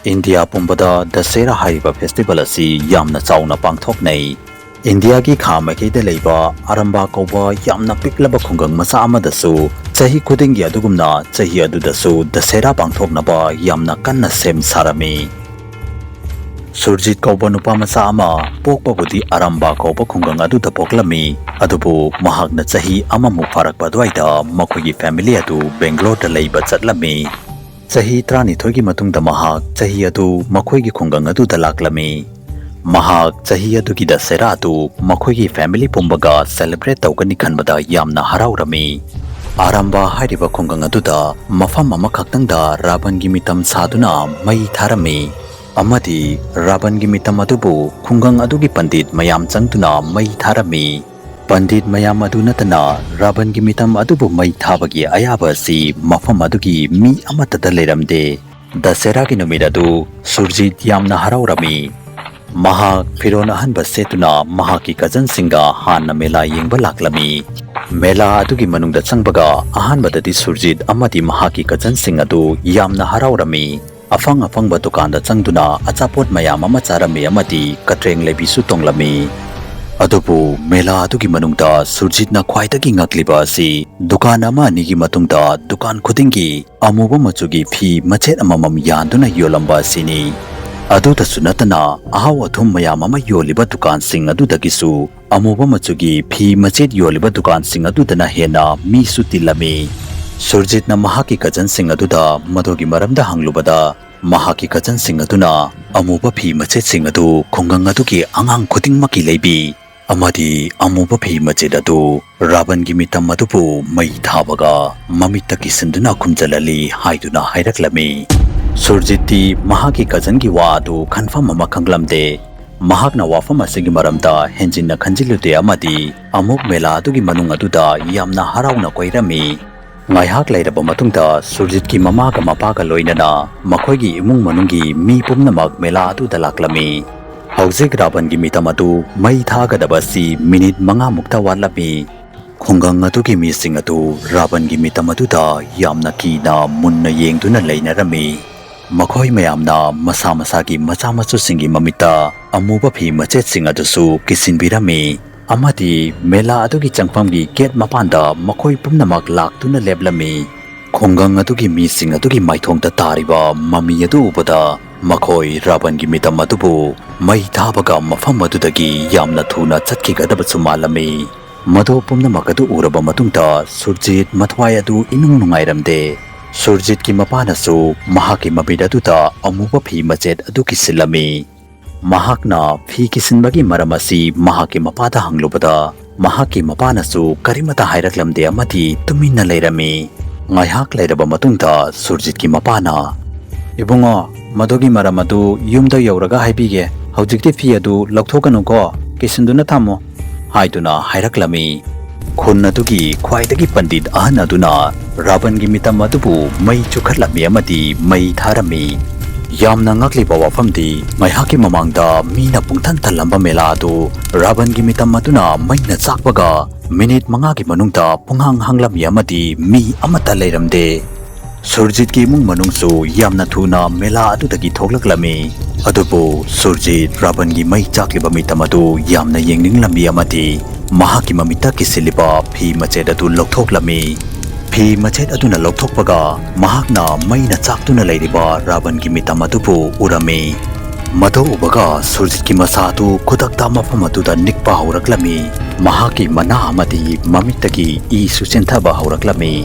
India pumbada Dasera haiba festival asi yamna chauna pangthoknei. India ki khamaki de leiba Ahanba kouba yamna piklaba khungang macha amadasu chahi khudingi adugumna chahi adudasu Dasera pangthoknaba yamna kanna sem sarami. Surjit kouba nupa macha ama pokpabudi Ahanba kouba khungang aduda poklami adubu mahakna chahi amamuk farakpa dwaida makhogi family adu Bangalore da leiba chatlami. Chahi trani thogi matungda mahak chahi adu makhoigi khungang adu da laklami. Mahak chahi adu ki Dasera adu makhoigi family pumbaga celebrate tawgani khanbada yamna haraurami. Ahanba hairiba khungang adu da Mafam amakhtangda Ravvan gi mitam saduna mai tharami. Amadi Ravvan gi mitam adubu khungang adu gi pandit mayam changtuna mai tharami. Pandit mayam adu natana Ravvan gi mitam adubu mai thabagi ayaba si Mafam adugi mi amata da leiramde. Dasera gi numit adu surjit yamna haraurami. Mahak firon ahanba setuna mahaki cousin singa hanna mela yengba laklami. Mela adugi manungda changbaga ahanba dadi surjit amadi mahaki cousin singa adu yamna haraurami. Afang-afangba dukanda changduna achapot mayam ama charami amadi katreng lebisu tonglami. Adubu mela adugi manungda surjitna khwaidagi ngakliba asi dukan ama nigi matungda dukan khudingi amuba machugi phi machet amamam yanduna yolamba sini. Aduda sunatana ahaw athum mayam ama yoliba dukan sing adudagisu amuba machugi phi machet yoliba dukan sing adudana hena mi sutilami. Surjitna mahaki cousin sing aduda madogi maramda hanglubada mahaki cousin sing aduna amuba phi machet sing adu khungang adugi angang khuding maki leibi. Amadi amuba phi machet adu Ravvan gi mitam adubu mai thabaga mamita kisinduna khumjalali haiduna hairaklami. Surjitti mahaki cousin gi wa adu khanfam ama khanglamde. Mahakna wafam asigi maramda henjinna khanjilude amadi amuk mela adugi manung aduda yamna harauna koirami. Ngaihak leiraba matungda surjit ki mamaga mapaga loinana makhoigi imung manungi mi pumnamak mela aduda laklami. Hauzik Ravvan gi mitam adu mai thagadaba si minute manga mukta watlami. Khungang adugi mi sing adu Ravvan gi mitam aduda yamna kina munna yengduna leinarami. Makhoi mayamna masa masagi macha machu singi mamita amuba phi machet sing adusu kisinbirami. Amadi mela adugi changpamgi gate mapanda makhoi pumnamak laktuna leblami. Khungang adugi mi sing adugi maithongda tariba mami adu ubada makhoi Ravvan gi mitam adubu mai thabaga mafam adudagi yamna thuna chatkigadaba chumalami. Mado pumnamak adu uraba matungda surjit mathwai adu inung nungairamde. Surjit ki mapanasu mahaki mabida aduda amuba phi machet adu kisilami. Mahakna phi kisinbagi maramasi mahaki mapada hanglubada mahaki mapanasu karimata hairaklamde amadi tuminna leirami. Ngaihak leiraba matungda surjit ki mapana ibungo madogi maramadu yumda yauraga haibige haujikti phi adu laukthokanu kisinduna thamo haiduna hairaklami. Khun adugi khwaidagi pandit ahan aduna Ravvan gi mitam adubu mai chukhatlami amadi mai tharami. Yamna ngakliba wafamdi ngaihaki mamangda mina pungthan thalamba mela adu Ravvan gi mitam aduna maina chakbaga minute manga gi manungda punghang hanglami amadi mi amata leiramde. Surjit ki imung manungsu yamna thuna mela adudagi thoklaklami. Adubu surjit Ravvan gi mai chakliba mitam adu yamna yengninglami amadi mahaki mamita kisiliba phi machet adu loktoklami. Phi machet aduna lokthokpaga mahakna maina chaktuna leiriba Ravvan gi mitam adubu urami. Mado ubaga surjit ki masa adu khudakta mafam aduda nikpa hauraklami. Mahaki mana amadi mamitagi I suchenthaba hauraklami.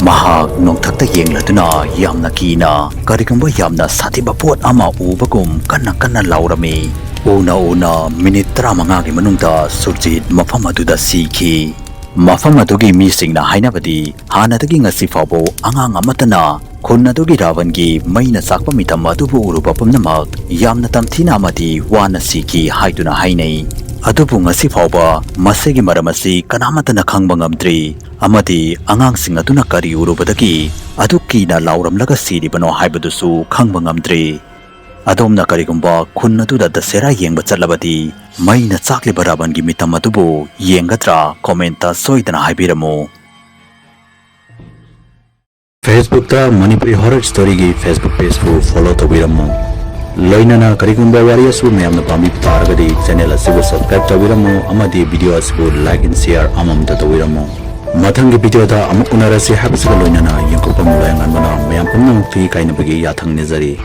Mahak nongthakta yengladuna yamna kina karigumba yamna satiba pot ama ubagum kanna laurami. Una minute 35 gi manungda surjit mafam aduda sikhi. Mafam adugi mi singna hainabadi hanadagi ngasi fabo angang amatana khun adugi Ravvan gi maina chakpa mitam adubu uruba pumnamak yamna tamthina amadi wana sikhi haiduna hainei. Adubu ngasi fauba masegi maramasi kanamatana khangba ngamdri amadi angangsing aduna kari urubadagi aduki na lauramlaga siribano haibadusu khangba ngamdri. Adomna karigumba khun aduda Dasera yengba chatlabadi maina chakliba Ravvan gi mitam adubu yengadra commenta soidana haibiramu. Facebook ta Manipuri Horror Story ki Facebook page ko follow tawbiramu. loinana karigumba wari asu mayamna pami paragadi channel asibu subscribe tawiramo amadi video asibu like and share amamda tawiramo mathangi video da amuk unarasi habsiga loinana yengkopam loyangan bana mayam pumnamakpu kainabagi yathang nizari